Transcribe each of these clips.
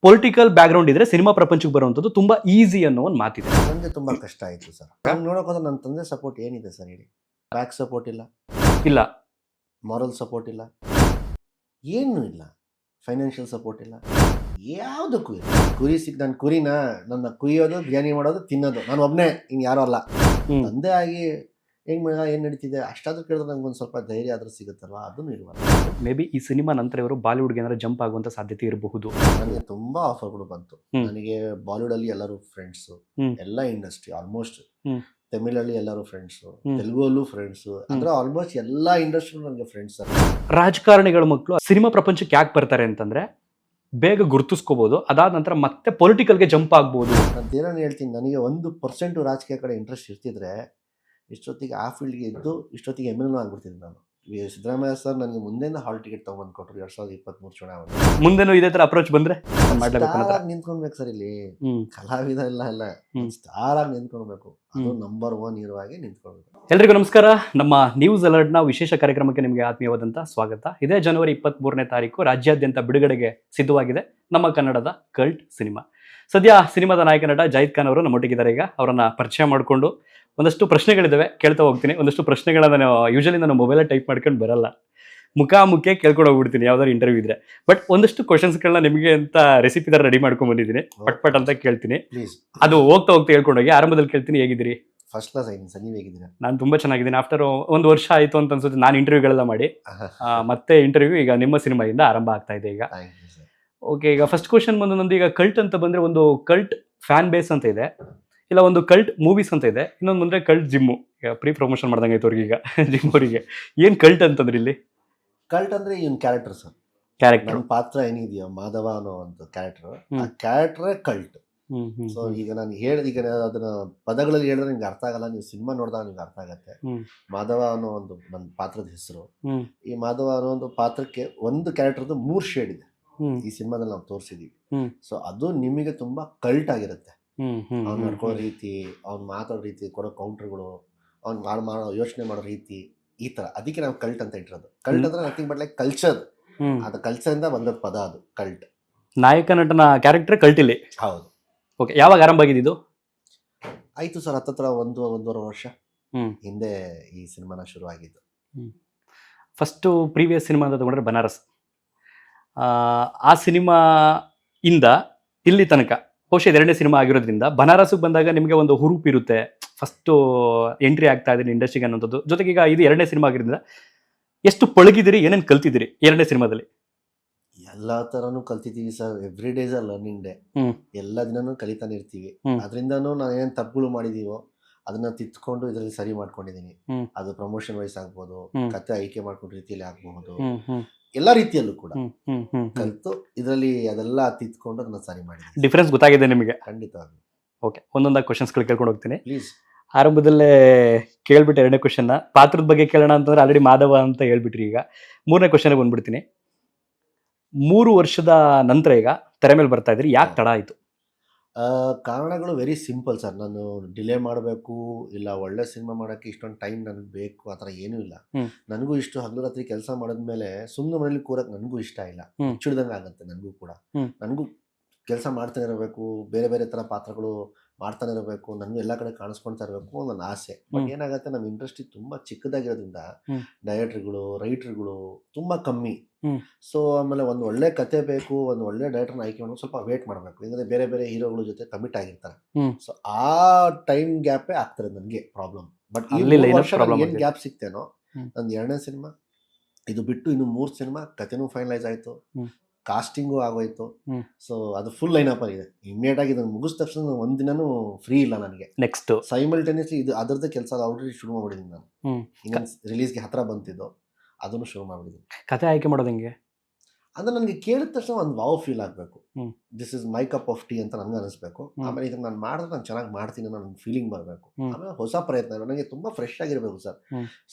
Political background ಇದ್ರೆ cinema ಪ್ರಪಂಚಕ್ಕೆ ಬರುವಂಥದ್ದು ತುಂಬಾ ಈಸಿ ಅನ್ನೋ ಒಂದು ಮಾತಿದೆ. ನನಗೆ ತುಂಬಾ ಕಷ್ಟ ಆಯಿತು ಸರ್. ನಾನು ನೋಡೋಕೆ ಹೋದ್ರೆ ನನ್ನ ತಂದೆ ಸಪೋರ್ಟ್ ಏನಿದೆ ಸರ್ ಹೇಳಿ? ಬ್ಯಾಕ್ ಸಪೋರ್ಟ್ ಇಲ್ಲ, ಇಲ್ಲ, ಮಾರಲ್ ಸಪೋರ್ಟ್ ಇಲ್ಲ, ಏನೂ ಇಲ್ಲ, ಫೈನಾನ್ಷಿಯಲ್ ಸಪೋರ್ಟ್ ಇಲ್ಲ, ಯಾವುದಕ್ಕೂ ಇಲ್ಲ. ಕುರಿ ನಾನು ಕುರಿನ ನನ್ನ ಕುಯ್ಯೋದು, ಬಿರಿಯಾನಿ ಮಾಡೋದು, ತಿನ್ನೋದು ನಾನು ಒಬ್ಬನೇ, ಇನ್ನು ಯಾರೂ ಅಲ್ಲ. ತಂದೆ ಆಗಿ ಹೆಂಗ್ ಮಗ ಏನು ನಡೀತಿದೆ ಅಷ್ಟಾದ್ರೂ ಕೇಳಿದ್ರೆ ನಂಗೆ ಒಂದು ಸ್ವಲ್ಪ ಧೈರ್ಯ ಆದ್ರೂ ಸಿಗುತ್ತಲ್ವಾ? ಅದನ್ನು ಇಲ್ವಲ್ಲ. ಮೇ ಬಿ ಈ ಸಿನಿಮಾ ನಂತರ ಇವರು ಬಾಲಿವುಡ್ಗೆ ಏನಾದ್ರು ಜಂಪ್ ಆಗುವಂತ ಸಾಧ್ಯತೆ ಇರಬಹುದು. ನನಗೆ ತುಂಬಾ ಆಫರ್ಗಳು ಬಂತು. ನನಗೆ ಬಾಲಿವುಡ್ ಅಲ್ಲಿ ಎಲ್ಲರೂ ಫ್ರೆಂಡ್ಸು, ಎಲ್ಲ ಇಂಡಸ್ಟ್ರಿ ಆಲ್ಮೋಸ್ಟ್. ತಮಿಳಲ್ಲಿ ಎಲ್ಲರೂ ಫ್ರೆಂಡ್ಸು, ತೆಲುಗಲ್ಲೂ ಫ್ರೆಂಡ್ಸು, ಅಂದ್ರೆ ಆಲ್ಮೋಸ್ಟ್ ಎಲ್ಲಾ ಇಂಡಸ್ಟ್ರಿ ನನಗೆ ಫ್ರೆಂಡ್ಸ್. ರಾಜಕಾರಣಿಗಳ ಮಕ್ಕಳು ಸಿನಿಮಾ ಪ್ರಪಂಚಕ್ಕೆ ಯಾಕೆ ಬರ್ತಾರೆ ಅಂತಂದ್ರೆ ಬೇಗ ಗುರುತಿಸ್ಕೋಬಹುದು, ಅದಾದ ನಂತರ ಮತ್ತೆ ಪೊಲಿಟಿಕಲ್ಗೆ ಜಂಪ್ ಆಗ್ಬೋದು. ನಾನು ಏನೋ ಹೇಳ್ತೀನಿ, ನನಗೆ 1% ರಾಜಕೀಯ ಕಡೆ ಇಂಟ್ರೆಸ್ಟ್ ಇರ್ತಿದ್ರೆ ಇಷ್ಟೊತ್ತಿಗೆ ಆ ಫೀಲ್ಡ್ಗೆ ಇದ್ದು ಇಷ್ಟೊತ್ತಿಗೆ ಎಮ್.ಎಲ್.ಎ ಆಗ್ಬಿಡ್ತಿದ್ದೆ ನಾನು. ಸಿದ್ದರಾಮಯ್ಯ ಸರ್ ನನಗೆ ಮುಂದೆಯಿಂದ ಹಾಲ್ ಟಿಕೆಟ್ ತೊಗೊಂಡು ಕೊಟ್ಟರು 2023 ಚುನಾವಣೆ. ಮುಂದೆನೂ ಇದೇ ತರ ಅಪ್ರೋಚ್ ಬಂದ್ರೆ ಸ್ಟಾರ್ ನಿಂತ್ಕೊಳ್ಬೇಕು ಸರ್. ಇಲ್ಲಿ ಕಲಾವಿದ ಇಲ್ಲ, ಸ್ಟಾರ್ ಆಗಿ ನಿಂತ್ಕೊಳ್ಬೇಕು. ಅದು ನಂಬರ್ 1 ಹೀರೋ ಆಗಿ ನಿಂತ್ಕೊಳ್ಬೇಕು. ಎಲ್ರಿಗೂ ನಮಸ್ಕಾರ. ನಮ್ಮ ನ್ಯೂಸ್ ಅಲರ್ಟ್ ನ ವಿಶೇಷ ಕಾರ್ಯಕ್ರಮಕ್ಕೆ ನಿಮಗೆ ಆತ್ಮೀಯವಾದಂತ ಸ್ವಾಗತ. ಇದೇ ಜನವರಿ 23ನೇ ತಾರೀಕು ರಾಜ್ಯಾದ್ಯಂತ ಬಿಡುಗಡೆಗೆ ಸಿದ್ಧವಾಗಿದೆ ನಮ್ಮ ಕನ್ನಡದ ಕಲ್ಟ್ ಸಿನಿಮಾ. ಸದ್ಯ ಸಿನಿಮಾದ ನಾಯಕ ನಟ ಜಾಹಿದ್ ಖಾನ್ ಅವರು ನಮ್ಮೊಟ್ಟಿಗಿದ್ದಾರೆ. ಈಗ ಅವರನ್ನ ಪರಿಚಯ ಮಾಡಿಕೊಂಡು ಒಂದಷ್ಟು ಪ್ರಶ್ನೆಗಳಿದ್ದಾವೆ, ಕೇಳ್ತಾ ಹೋಗ್ತೀನಿ. ಒಂದಷ್ಟು ಪ್ರಶ್ನೆಗಳನ್ನ ನಾನು ಯೂಶಲಿ ನಾನು ಮೊಬೈಲಲ್ಲಿ ಟೈಪ್ ಮಾಡ್ಕೊಂಡು ಬರಲ್ಲ, ಮುಖಾಮುಖಿ ಕೇಳ್ಕೊಂಡು ಹೋಗ್ಬಿಡ್ತೀನಿ ಯಾವ್ದಾದ್ರು ಇಂಟರ್ವ್ಯೂ ಇದ್ರೆ. ಬಟ್ ಒಂದಷ್ಟು ಕ್ವಶನ್ಸ್ಗಳನ್ನ ನಿಮಗೆ ಅಂತ ರೆಸಿಪಿ ತರ ರೆಡಿ ಮಾಡ್ಕೊಂಡ್ ಬಂದಿದ್ದೀನಿ, ಪಟ್ ಅಂತ ಕೇಳ್ತೀನಿ. ಅದು ಹೋಗ್ತಾ ಹೇಳ್ಕೊಂಡೋಗಿ. ಆರಂಭದಲ್ಲಿ ಕೇಳ್ತೀನಿ, ಹೇಗಿದ್ದೀರಿ? ಫಸ್ಟ್ ಕ್ಲಾಸ್ ಆಗಿದ್ದೀನಿ ಸರ್, ನೀವು ಹೇಗಿದ್ದೀರಾ? ನಾನು ತುಂಬಾ ಚೆನ್ನಾಗಿದ್ದೀನಿ. ಆಫ್ಟರ್ 1 ವರ್ಷ ಆಯಿತು ಅಂತ ಅನ್ಸುತ್ತೆ ನಾನು ಇಂಟರ್ವ್ಯೂಗಳೆಲ್ಲ ಮಾಡಿ. ಮತ್ತೆ ಇಂಟರ್ವ್ಯೂ ಈಗ ನಿಮ್ಮ ಸಿನಿಮಾದಿಂದ ಆರಂಭ ಆಗ್ತಾ ಇದೆ ಈಗ. ಓಕೆ, ಈಗ ಫಸ್ಟ್ ಕ್ವಶನ್ ಬಂದು ನಂದು, ಈಗ ಕಲ್ಟ್ ಅಂತ ಬಂದ್ರೆ ಒಂದು ಕಲ್ಟ್ ಫ್ಯಾನ್ ಬೇಸ್ ಅಂತ ಇದೆ, ಇಲ್ಲ ಒಂದು ಕಲ್ಟ್ ಮೂವೀಸ್ ಅಂತ ಇದೆ, ಇನ್ನೊಂದು ಬಂದ್ರೆ ಕಲ್ಟ್ ಜಿಮ್ಮು. ಈಗ ಪ್ರೀ ಪ್ರಮೋಷನ್ ಮಾಡ್ದಂಗೆ ಆಯ್ತು ಅವ್ರಿಗೆ. ಈಗ ಜಿಮ್ ಅವರಿಗೆ ಏನ್ ಕಲ್ಟ್ ಅಂತಂದ್ರೆ ಇಲ್ಲಿ? ಕಲ್ಟ್ ಅಂದ್ರೆ ಇವನ್ ಕ್ಯಾರೆಕ್ಟರ್ ಸರ್, ಕ್ಯಾರೆಕ್ಟರ್ ಪಾತ್ರ ಏನಿದೆಯೋ ಮಾಧವ ಅನ್ನೋ ಒಂದು ಕ್ಯಾರೆಕ್ಟರ್, ಆ ಕ್ಯಾರೆಕ್ಟರ್ ಕಲ್ಟ್. ಸೊ ಈಗ ನಾನು ಈಗ ಅದನ್ನ ಪದಗಳಲ್ಲಿ ಹೇಳಿದ್ರೆ ನಿಮ್ಗೆ ಅರ್ಥ ಆಗಲ್ಲ, ನೀವು ಸಿನಿಮಾ ನೋಡಿದಾಗ ನಿಮ್ಗೆ ಅರ್ಥ ಆಗತ್ತೆ. ಮಾಧವ ಅನ್ನೋ ಒಂದು ನನ್ನ ಪಾತ್ರದ ಹೆಸರು. ಈ ಮಾಧವ ಅನ್ನೋ ಒಂದು ಪಾತ್ರಕ್ಕೆ ಒಂದು ಕ್ಯಾರೆಕ್ಟರ್ದು 3 ಶೇಡ್ ಇದೆ ಈ ಸಿನಿಮಾದಲ್ಲಿ ನಾವು ತೋರಿಸಿದೀವಿ. ಸೊ ಅದು ನಿಮಗೆ ತುಂಬಾ ಕಲ್ಟ್ ಆಗಿರುತ್ತೆ. ಅವ್ನು ನಡ್ಕೊಳ್ಳೋ ರೀತಿ, ಅವ್ನು ಮಾತಾಡೋ ರೀತಿ, ಕೊಡೋ ಕೌಂಟರ್ಗಳು, ಅವ್ನು ಮಾಡೋ ಯೋಚನೆ ಮಾಡೋ ರೀತಿ, ಈ ತರ. ಅದಕ್ಕೆ ನಾವು ಕಲ್ಟ್ ಅಂತ ಇಟ್ಟಿರೋದು. ಕಲ್ಟ್ ಅಂದ್ರೆ ನಥಿಂಗ್ ಬಟ್ ಲೈಕ್ ಕಲ್ಚರ್. ಅದು ಕಲ್ಚರ್ ಇಂದ ಬಂದ ಪದ, ಅದು ಕಲ್ಟ್. ನಾಯಕ ನಟನ ಕ್ಯಾರೆಕ್ಟರ್ ಕಲ್ಟ್ ಇಲ್ಲಿ. ಹೌದು. ಓಕೆ, ಯಾವಾಗ ಆರಂಭ ಆಗಿದ್ದು? ಆಯ್ತು ಸರ್, ಹತ್ತತ್ರ 1-1.5 ವರ್ಷ ಹಿಂದೆ ಈ ಸಿನಿಮಾನ ಶುರು ಆಗಿದ್ದು. ಫಸ್ಟ್ ಪ್ರೀವಿಯಸ್ ಸಿನಿಮಾ ಅಂತ ತಗೊಂಡ್ರೆ ಬನಾರಸ್. ಆ ಸಿನಿಮಾ ಇಂದ ಇಲ್ಲಿ ತನಕ ಬಹುಶಃ 2ನೇ ಸಿನಿಮಾ ಆಗಿರೋದ್ರಿಂದ ಬನಾರಸ್ಗೆ ಬಂದಾಗ ನಿಮಗೆ ಒಂದು ಹುರುಪು ಇರುತ್ತೆ, ಫಸ್ಟ್ ಎಂಟ್ರಿ ಆಗ್ತಾ ಇದ್ದೀನಿ ಇಂಡಸ್ಟ್ರಿಗೆ ಅನ್ನೋಂಥದ್ದು. ಜೊತೆಗೆ ಈಗ ಇದು 2ನೇ ಸಿನಿಮಾ ಆಗಿರೋದ್ರಿಂದ ಎಷ್ಟು ಪಳಗಿದಿರಿ, ಏನೇನು ಕಲ್ತಿದ್ದೀರಿ 2ನೇ ಸಿನಿಮಾದಲ್ಲಿ? ಎಲ್ಲಾ ತರನು ಕಲ್ತಿದ್ದೀವಿ sir. Every days a learning day. ಎಲ್ಲ ದಿನನೂ ಕಲಿತಾನೆ ಇರ್ತೀವಿ. ಅದರಿಂದನೂ ನಾನು ಏನೇನು ತಪ್ಪುಗಳು ಮಾಡಿದೀವೋ ಅದನ್ನ ತಿದ್ಕೊಂಡು ಇದರಲ್ಲಿ ಸರಿ ಮಾಡ್ಕೊಂಡಿದ್ದೀನಿ. ಅದು ಪ್ರಮೋಷನ್ ವೈಸ್ ಆಗ್ಬೋದು, ಕತೆ ಆಯ್ಕೆ ಮಾಡ್ಕೊಂಡ ರೀತಿಯಲ್ಲಿ ಆಗ್ಬಹುದು, ಎಲ್ಲಾ ರೀತಿಯಲ್ಲೂ ಕೂಡ ಕಲಿತು ಇದರಲ್ಲಿ ಅದೆಲ್ಲ ತಿದ್ಕೊಂಡು ಅದನ್ನ ಸರಿ ಮಾಡಿದ್ದೀನಿ. ಡಿಫ್ರೆನ್ಸ್ ಗೊತ್ತಾಗಿದೆ ನಿಮಗೆ? ಖಂಡಿತವಾಗಿ. ಓಕೆ, ಒಂದೊಂದಾಗಿ ಕ್ವಶನ್ಸ್ಗಳು ಕೇಳ್ಕೊಂಡು ಹೋಗ್ತೀನಿ. ಪ್ಲೀಸ್. ಆರಂಭದಲ್ಲೇ ಕೇಳ್ಬಿಟ್ಟೆ 2ನೇ ಕ್ವಶನ್ನ. ಪಾತ್ರದ ಬಗ್ಗೆ ಕೇಳೋಣ ಅಂತಂದ್ರೆ ಆಲ್ರೆಡಿ ಮಾಧವ ಅಂತ ಹೇಳ್ಬಿಟ್ರಿ. ಈಗ 3ನೇ ಕ್ವಶನ್ಗೆ ಬಂದ್ಬಿಡ್ತೀನಿ. 3 ವರ್ಷದ ನಂತರ ಈಗ ತೆರೆ ಮೇಲೆ ಬರ್ತಾ ಇದ್ರಿ, ಯಾಕೆ ತಡ ಆಯ್ತು? ಕಾರಣಗಳು ವೆರಿ ಸಿಂಪಲ್ ಸರ್. ನಾನು ಡಿಲೇ ಮಾಡಬೇಕು, ಇಲ್ಲ ಒಳ್ಳೆ ಸಿನಿಮಾ ಮಾಡೋಕ್ಕೆ ಇಷ್ಟೊಂದು ಟೈಮ್ ನನಗೆ ಬೇಕು, ಆ ಥರ ಏನೂ ಇಲ್ಲ. ನನಗೂ ಇಷ್ಟು ಹಗಲು ರಾತ್ರಿ ಕೆಲಸ ಮಾಡಿದ್ಮೇಲೆ ಸುಮ್ಮನೆ ಮನೇಲಿ ಕೂರಕ್ಕೆ ನನಗೂ ಇಷ್ಟ ಇಲ್ಲ, ಚಿಡ್ದಂಗೆ ಆಗುತ್ತೆ ನನಗೂ ಕೂಡ. ನನಗೂ ಕೆಲಸ ಮಾಡ್ತಾನೆ ಇರಬೇಕು, ಬೇರೆ ಬೇರೆ ಥರ ಪಾತ್ರಗಳು ಮಾಡ್ತಾನೆ ಇರಬೇಕು, ನನಗೂ ಎಲ್ಲ ಕಡೆ ಕಾಣಿಸ್ಕೊಳ್ತಾ ಇರಬೇಕು ನನ್ನ ಆಸೆ. ಬಟ್ ಏನಾಗುತ್ತೆ, ನಮ್ಮ ಇಂಡಸ್ಟ್ರಿ ತುಂಬ ಚಿಕ್ಕದಾಗಿರೋದ್ರಿಂದ ಡೈರೆಕ್ಟರ್ಗಳು, ರೈಟರ್ಗಳು ತುಂಬ ಕಮ್ಮಿ. ಸೊ ಆಮೇಲೆ ಒಂದು ಒಳ್ಳೆ ಕತೆ ಬೇಕು, ಒಂದು ಒಳ್ಳೆ ಡೈರೆಕ್ಟರ್ನ ಆಯ್ಕೆ ಮಾಡೋದು ಸ್ವಲ್ಪ ವೇಟ್ ಮಾಡಬೇಕು, ಯಾಕಂದರೆ ಬೇರೆ ಬೇರೆ ಹೀರೋಗಳ ಜೊತೆ ಕಮಿಟ್ ಆಗಿರ್ತಾರೆ. ಸೊ ಆ ಟೈಮ್ ಗ್ಯಾಪೇ ಆಗ್ತಾರೆ ನನಗೆ ಪ್ರಾಬ್ಲಮ್. ಬಟ್ ಈ 3 ವರ್ಷ ಏನು ಗ್ಯಾಪ್ ಸಿಗ್ತೇನೋ, ನಂದು 2ನೇ ಸಿನಿಮಾ ಇದು ಬಿಟ್ಟು ಇನ್ನು 3 ಸಿನಿಮಾ, ಕತೆನೂ ಫೈನಲೈಸ್ ಆಯಿತು, ಕಾಸ್ಟಿಂಗು ಆಗೋಯ್ತು. ಸೊ ಅದು ಫುಲ್ ಲೈನಪ್ ಆಗಿದೆ. ಇಮಿಡಿಯೇಟ್ ಆಗಿ ಇದನ್ನು ಮುಗಿದ ತಕ್ಷಣ ಒಂದಿನೂ ಫ್ರೀ ಇಲ್ಲ ನನಗೆ. ನೆಕ್ಸ್ಟ್ ಸೈಮಲ್ಟೇನಿಯಸ್ಲಿ ಇದು ಅದರದ್ದೇ ಕೆಲಸ ಆಲ್ರೆಡಿ ಶುರು ಮಾಡಿಬಿಟ್ಟಿದ್ದೀನಿ ನಾನು. ಇನ್ನೊಂದು ರಿಲೀಸ್ಗೆ ಹತ್ರ ಬಂತಿದ್ದು, ಅದನ್ನು ಶುರು ಮಾಡಿಬಿಟ್ಟಿದ್ದೀನಿ. ಕತೆ ಆಯ್ಕೆ ಮಾಡೋದು ಹೆಂಗೆ ಅಂದ್ರೆ ನನಗೆ ಕೇಳಿದ ತಕ್ಷಣ ಒಂದು ವಾವ್ ಫೀಲ್ ಆಗಬೇಕು, this is my cup of tea ಅಂತ ನನಗೆ ಅನಿಸ್ಬೇಕು. ಆಮೇಲೆ ಇದನ್ನು ನಾನು ಮಾಡಿದ್ರೆ ನಾನು ಚೆನ್ನಾಗಿ ಮಾಡ್ತೀನಿ ಅನ್ನೋ ನನ್ನ ಫೀಲಿಂಗ್ ಬರಬೇಕು. ಆಮೇಲೆ ಹೊಸ ಪ್ರಯತ್ನ, ನನಗೆ ತುಂಬ ಫ್ರೆಶ್ ಆಗಿರಬೇಕು ಸರ್.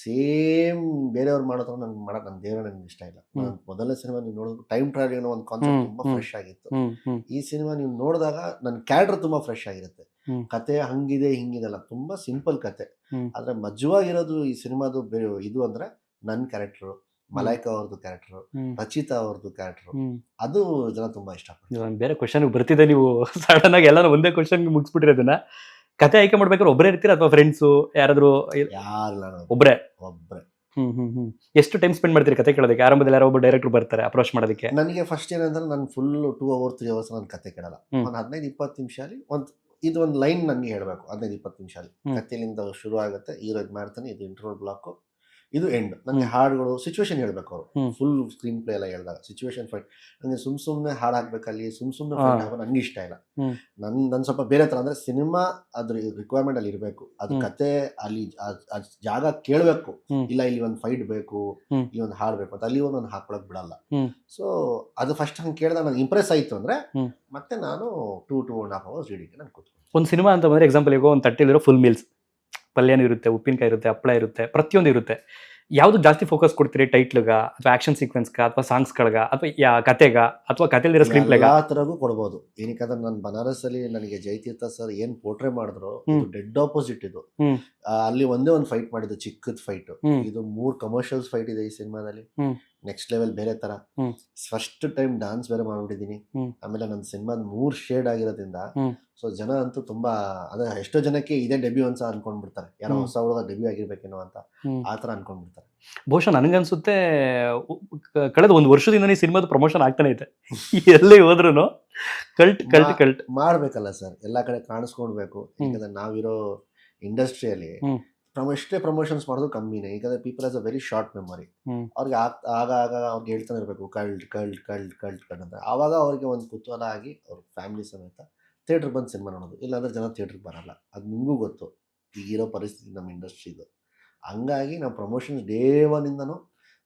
ಸೇಮ್ ಬೇರೆಯವ್ರು ಮಾಡೋ ಥರ ನನಗೆ ಮಾಡೋದು ನನ್ನ ದೇವರ ನನಗೆ ಇಷ್ಟ ಇಲ್ಲ. ಮೊದಲನೇ ಸಿನಿಮಾ ನೀವು ನೋಡಿದ್ರು ಟೈಮ್ ಟ್ರಾವೆಲ್ ಅನ್ನೋ ಒಂದು ಕಾನ್ಸೆಪ್ಟ್ ತುಂಬ ಫ್ರೆಶ್ ಆಗಿತ್ತು. ಈ ಸಿನಿಮಾ ನೀವು ನೋಡಿದಾಗ ನನ್ನ ಕ್ಯಾರೆಕ್ಟರ್ ತುಂಬ ಫ್ರೆಶ್ ಆಗಿರುತ್ತೆ. ಕತೆ ಹಂಗಿದೆ ಹಿಂಗಿದೆಲ್ಲ ತುಂಬ ಸಿಂಪಲ್ ಕತೆ, ಆದರೆ ಮಜವಾಗಿರೋದು ಈ ಸಿನಿಮಾದು ಇದು ಅಂದರೆ ನನ್ನ ಕ್ಯಾರೆಕ್ಟರು, ಮಲೈಕಾ ಅವ್ರದ್ದು ಕ್ಯಾರೆಕ್ಟರ್, ರಚಿತಾ ಅವ್ರದ್ದು ಕ್ಯಾರೆಕ್ಟರ್, ಹ್ಮ್ ಅದು ಜನ ತುಂಬಾ ಇಷ್ಟಪಡ್ತಾರೆ. ಇವಾಗ ಬೇರೆ ಕ್ವಶನ್ ಬರ್ತಿದೆ, ನೀವು ಸಡನ್ ಆಗಿ ಎಲ್ಲಾನು ಒಂದೇ ಕ್ವಶನ್ ಮುಗಿಸ್ಬಿಟ್ಟಿರೋದನ್ನ. ಕತೆ ಆಯ್ಕೆ ಮಾಡ್ಬೇಕಾದ್ರೆ ಒಬ್ಬರೇ ಇರ್ತೀರಾ ಅಥವಾ ಫ್ರೆಂಡ್ಸು ಯಾರಾದ್ರೂ? ಯಾರಿಲ್ಲ ನಾನು ಒಬ್ರೇ. ಒಬ್ರೆ. ಎಷ್ಟು ಟೈಮ್ ಸ್ಪೆಂಡ್ ಮಾಡ್ತೀರಿ ಕತೆ ಕೇಳೋದಕ್ಕೆ? ಆರಂಭದಲ್ಲಿ ಯಾರೋ ಒಬ್ಬ ಡೈರೆಕ್ಟರ್ ಬರ್ತಾರೆ ಅಪ್ರೋಚ್ ಮಾಡೋದಕ್ಕೆ. ನನಗೆ ಫಸ್ಟ್ ಏನಂದ್ರೆ ನಾನು ಫುಲ್ 2 hours 3 hours ನಾನು ಕತೆ ಕೇಳಲ್ಲ. ಹ್ಮ್. ಒಂದು 15-20 ನಿಮಿಷ ಅಲ್ಲಿ ಇದು ಒಂದು ಲೈನ್ ನನಗೆ ಹೇಳಬೇಕು. 15-20 ನಿಮಿಷ ಅಲ್ಲಿ ಹ್ಮ್. ಕಥೆಲಿಂದ ಶುರು ಆಗುತ್ತೆ, ಹೀರೋ ಇದು ಮಾಡ್ತಾನೆ, ಇದು ಇಂಟರ್ವಲ್ ಬ್ಲಾಕ್, ಇದು ಎಂಡ್. ನನಗೆ ಹಾಡುಗಳು ಸಿಚುವೇಶನ್ ಹೇಳ್ಬೇಕು. ಅವರು ಹ್ಮ್. ಫುಲ್ ಸ್ಕ್ರೀನ್ ಪ್ಲೇ ಎಲ್ಲ ಹೇಳಿದಾಗ ಸಿಚುವೇಶನ್ ಫೈಟ್. ನನಗೆ ಸುಮ್ಮನೆ ಹಾಡು ಹಾಕ್ಬೇಕಲ್ಲಿ ಸುಮ್ಮನೆ ಹಾ. ಫೈಟ್ ಹಾಕೋ ನನಗೆ ಇಷ್ಟ ಇಲ್ಲ. ಹ್ಮ್. ನನ್ನ ಸ್ವಲ್ಪ ಬೇರೆ ಥರ ಅಂದರೆ ಸಿನಿಮಾ ಅದ್ರ ರಿಕ್ವೈರ್ಮೆಂಟ್ ಅಲ್ಲಿ ಇರಬೇಕು. ಅದು ಹ್ಮ್. ಕತೆ ಅಲ್ಲಿ ಆ ಜಾಗ ಕೇಳಬೇಕು. ಹ್ಮ್. ಇಲ್ಲ ಇಲ್ಲಿ ಒಂದು ಫೈಟ್ ಬೇಕು, ಹ್ಮ್. ಇಲ್ಲಿ ಒಂದು ಹಾಡು ಬೇಕು ಅಂತ ಅಲ್ಲಿ ನಾನು ಹಾಕೊಳಕ್ ಬಿಡಲ್ಲ. ಹ್ಮ್. ಸೊ ಅದು ಫಸ್ಟ್ ಹಂಗೆ ಕೇಳಿದಾಗ ನನಗೆ ಇಂಪ್ರೆಸ್ ಆಯಿತು ಅಂದರೆ ಹ್ಮ್. ಮತ್ತೆ ನಾನು 2.5 hours ರೀಡಿಂಗ್ ನಾನು ಕೂತ್ಕೊಂಡು. ಒಂದು ಸಿನಿಮಾ ಅಂತ ಬಂದ್ರೆ ಎಕ್ಸಾಂಪಲ್ ಈಗ ಒಂದು ತಟ್ಟೆಲಿರೋ ಫುಲ್ ಮೀಲ್ಸ್, ಪಲ್ಯನೂ ಇರುತ್ತೆ, ಉಪ್ಪಿನಕಾಯಿ ಇರುತ್ತೆ, ಹಪ್ಪಳ ಇರುತ್ತೆ, ಪ್ರತಿಯೊಂದು ಇರುತ್ತೆ. ಯಾವ್ದು ಜಾಸ್ತಿ ಫೋಕಸ್ ಕೊಡ್ತೀರಿ? ಟೈಟ್ಲ್ಗ ಅಥವಾ ಆಕ್ಷನ್ ಸೀಕ್ವೆನ್ಸ್ಗ ಅಥವಾ ಸಾಂಗ್ಸ್ಗಳ್ಗ ಅಥವಾ ಕತೆಗ ಅಥವಾ ಕತೆಲಿರೋ ಸ್ಕ್ರೀನ್ ಪ್ಲೇಗ? ಎಲ್ಲಾ ತರಗೂ ಕೊಡ್ಬೋದು. ಏನಕ್ಕಂದ್ರೆ ನಾನು ಬನಾರಸ್ ಅಲ್ಲಿ ನನಗೆ ಜಯತೀರ್ಥ ಸರ್ ಏನ್ ಪೋರ್ಟ್ರೇ ಮಾಡಿದ್ರು, ಇದು ಡೆಡ್ ಆಪೋಸಿಟ್ ಇದು. ಹ್ಮ್. ಅಲ್ಲಿ ಒಂದೇ ಒಂದು ಫೈಟ್ ಮಾಡಿದ್ದು, ಚಿಕ್ಕದ್ ಫೈಟ್. ಹ್ಮ್. ಇದು 3 ಕಮರ್ಷಿಯಲ್ಸ್ ಫೈಟ್ ಇದೆ ಈ ಸಿನಿಮಾದಲ್ಲಿ. ಹ್ಮ್. ನೆಕ್ಸ್ಟ್ ಲೆವೆಲ್ ಬೇರೆ ತರ. ಹ್ಮ್. ಫಸ್ಟ್ ಟೈಮ್ ಡಾನ್ಸ್ ಬೇರೆ ಮಾಡ್ಬಿಟ್ಟಿದೀನಿ. ಹ್ಮ್. ಆಮೇಲೆ ನನ್ನ ಸಿನಿಮಾದ 3 ಶೇಡ್ ಆಗಿರೋದ್ರಿಂದ ಹ್ಮ್. ಸೊ ಜನ ಅಂತೂ ತುಂಬಾ ಅದೇ ಎಷ್ಟೋ ಜನಕ್ಕೆ ಇದೇ ಡೆಬ್ಯೂ ಅಂತ ಅನ್ಕೊಂಡ್ಬಿಡ್ತಾರೆ. ಯಾರೋ ಹ್ಮ್. ಹೊಸ ಹುಡುಗ ಡೆಬ್ಯೂ ಆಗಿರ್ಬೇಕೇನೋ ಅಂತ ಹ್ಮ್. ಆ ತರ ಅನ್ಕೊಂಡ್ಬಿಡ್ತಾರೆ. ಬಹುಶಃ ನನಗನ್ಸುತ್ತೆ ಕಳೆದ ಒಂದು ವರ್ಷದಿಂದ ಈ ಸಿನಿಮಾದ ಪ್ರಮೋಷನ್ ಆಗ್ತಾನೆ ಐತೆ. ಎಲ್ಲಿ ಹೋದ್ರು ಕಲ್ಟ್ ಕಲ್ಟ್ ಕಲ್ಟ್ ಮಾಡ್ಬೇಕಲ್ಲ ಸರ್, ಎಲ್ಲಾ ಕಡೆ ಕಾಣಿಸ್ಕೊಳ್ಬೇಕು. ಹ್ಮ್. ಯಾಕಂದ್ರೆ ನಾವಿರೋ ಇಂಡಸ್ಟ್ರಿಯಲ್ಲಿ ಹ್ಮ್. ಎಷ್ಟೇ ಪ್ರಮೋಷನ್ಸ್ ಮಾಡೋದು ಕಮ್ಮಿನೇ. ಯಾಕಂದ್ರೆ people has a very short memory. Hmm. ಅವ್ರಿಗೆ ಆಗ ಅವ್ರಿಗೆ ಹೇಳ್ತಾನೆ ಇರಬೇಕು cult cult cult cult cult ಅಂತ. ಆವಾಗ ಅವ್ರಿಗೆ ಒಂದು ಕುತೂಹಲ ಆಗಿ ಅವ್ರ ಫ್ಯಾಮಿಲಿ ಸಮೇತ ಥಿಯೇಟ್ರಿಗೆ ಬಂದು ಸಿನಿಮಾ ನೋಡೋದು. ಇಲ್ಲಾಂದ್ರೆ ಜನ ಥಿಯೇಟ್ರಿಗೆ ಬರಲ್ಲ. ಅದು ನಿಮಗೂ ಗೊತ್ತು ಈಗಿರೋ ಪರಿಸ್ಥಿತಿ ನಮ್ಮ ಇಂಡಸ್ಟ್ರಿದು. ಹಂಗಾಗಿ ನಾವು ಪ್ರಮೋಷನ್ಸ್ ಡೇ ಒನ್ನಿಂದನೂ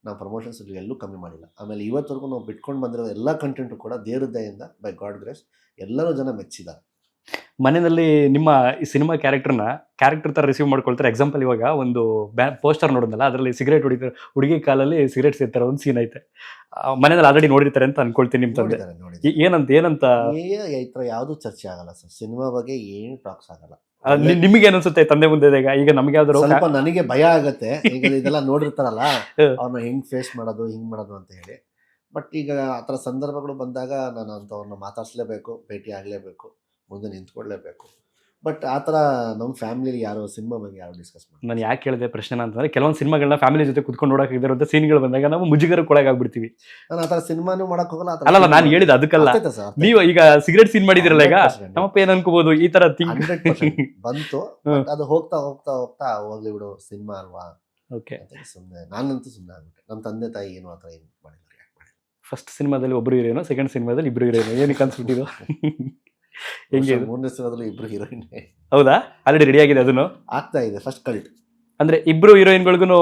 ನಾವು ಪ್ರಮೋಷನ್ಸ್ ಎಲ್ಲೂ ಕಮ್ಮಿ ಮಾಡಿಲ್ಲ. ಆಮೇಲೆ ಇವತ್ತವರೆಗೂ ನಾವು ಬಿಟ್ಕೊಂಡು ಬಂದಿರೋ ಎಲ್ಲ ಕಂಟೆಂಟು ಕೂಡ ದೇವ್ರ ದಯೆಯಿಂದ ಬೈ ಗಾಡ್ ಗ್ರೇಸ್ ಎಲ್ಲರೂ ಜನ ಮೆಚ್ಚಿದ್ದಾರೆ. ಮನೆಯಲ್ಲಿ ನಿಮ್ಮ ಈ ಸಿನಿಮಾ ಕ್ಯಾರೆಕ್ಟರ್ ತರ ರಿಸೀವ್ ಮಾಡ್ಕೊಳ್ತಾರೆ. ಎಕ್ಸಾಂಪಲ್ ಇವಾಗ ಒಂದು ಪೋಸ್ಟರ್ ನೋಡಿದ್ನಲ್ಲ, ಅದರಲ್ಲಿ ಸಿಗರೇಟ್ ಹೊಡಿತಾರೆ, ಹುಡುಗಿ ಕಾಲಲ್ಲಿ ಸಿಗರೇಟ್ ಸೇರ್ತಾರೆ, ಒಂದು ಸೀನ್ ಐತೆ. ಮನೆಯಲ್ಲಿ ಆಲ್ರೆಡಿ ನೋಡಿರ್ತಾರೆ ಅಂತ ಅನ್ಕೊಳ್ತೀನಿ ನಿಮ್ಮ ತಂದೆ. ನೋಡಿದ್ದಾರೆ. ಏನಂತ ಈ ಥರ ಯಾವುದು ಚರ್ಚೆ ಆಗಲ್ಲ ಸರ್. ಸಿನಿಮಾ ಬಗ್ಗೆ ಏನು ಟಾಕ್ಸ್ ಆಗಲ್ಲ. ನಿಮಗೆ ಅನ್ಸುತ್ತೆ ತಂದೆ ಮುಂದೆ ಈಗ ನಮ್ಗೆ ಯಾವ್ದಾದ್ರು ಸ್ವಲ್ಪ ನನಗೆ ಭಯ ಆಗತ್ತೆ. ಈಗ ಇದೆಲ್ಲ ನೋಡಿರ್ತಾರಲ್ಲ, ಅವ್ರನ್ನ ಹೆಂಗ್ ಫೇಸ್ ಮಾಡೋದು, ಹಿಂಗ್ ಮಾಡೋದು ಅಂತ ಹೇಳಿ. ಬಟ್ ಈಗ ಆ ಥರ ಸಂದರ್ಭಗಳು ಬಂದಾಗ ನಾನು ಅಂಥವ್ರನ್ನ ಮಾತಾಡ್ಸ್ಲೇಬೇಕು, ಭೇಟಿ ಆಗಲೇಬೇಕು, ಮುಂದೆ ನಿಂತ್ಕೊಳ್ಲೇಬೇಕು. ಬಟ್ ಆ ಥರ ನಮ್ಮ ಫ್ಯಾಮಿಲಿ ಯಾರು ಸಿನಿಮಾ ಬಗ್ಗೆ ಯಾರು ಡಿಸ್ಕಸ್ ಮಾಡಿ. ನಾನು ಯಾಕೆ ಕೇಳಿದೆ ಪ್ರಶ್ನೆ ಅಂತಂದ್ರೆ, ಕೆಲವೊಂದು ಸಿನಿಮಾಗಳನ್ನ ಫ್ಯಾಮಿಲಿ ಜೊತೆ ಕುತ್ಕೊಂಡು ನೋಡೋಕೆ ಸೀನ್ಗಳು ಬಂದಾಗ ನಾವು ಮುಜುಗರಕ್ಕೊಳಗಾಗ್ಬಿಡ್ತೀವಿ. ನಾನು ಆ ಥರ ಸಿನಿಮಾನು ಮಾಡಕ್ ಹೋಗಲ್ಲ. ಅಲ್ಲ ನಾನು ಹೇಳಿದ ಅದಕ್ಕಲ್ಲ. ನೀವು ಈಗ ಸಿಗರೇಟ್ ಸೀನ್ ಮಾಡಿದಿರಲ್ಲ, ಈಗ ನಮ್ಮಪ್ಪ ಏನ್ ಅನ್ಕೋಬಹುದು ಈ ತರ 100% ಬಂತು. ಅದು ಹೋಗ್ತಾ ಹೋಗ್ತಾ ಹೋಗ್ತಾ ಹೋಗ್ಲಿ ಬಿಡು, ಸಿನಿಮಾ ಅಲ್ವಾ ಓಕೆ. ಸುಮ್ಮನೆ ನಾನಂತೂ ಸುಮ್ಮನೆ ಆಗ್ಬಿಟ್ಟೆ. ನಮ್ಮ ತಂದೆ ತಾಯಿ ಏನು ಆ ಥರ ಏನು ಮಾಡಿಲ್ಲ, ಯಾಕೆ ಮಾಡಿಲ್ಲ. ಫಸ್ಟ್ ಸಿನಿಮಾದಲ್ಲಿ ಒಬ್ರು ಹೀರೋನು, ಸೆಕೆಂಡ್ ಸಿನಿಮಾದಲ್ಲಿ ಇಬ್ರು ಹೀರೋನು. ಏನಕ್ಕೆ ಅನ್ಸ್ಬಿಟ್ಟಿದ್ದು? ಹೆಂಗೆ? 3ನೇ ಸಿನಿಮಾದಲ್ಲೂ ಇಬ್ರು ಹೀರೋಯಿನ್. ಹೌದಾ? ಆಲ್ರೆಡಿ ರೆಡಿ ಆಗಿದೆ, ಅದನ್ನು ಆಗ್ತಾ ಇದೆ. ಫಸ್ಟ್ ಕಲ್ಟ್ ಅಂದ್ರೆ ಇಬ್ರು ಹೀರೋಯಿನ್ಗಳಿಗೂ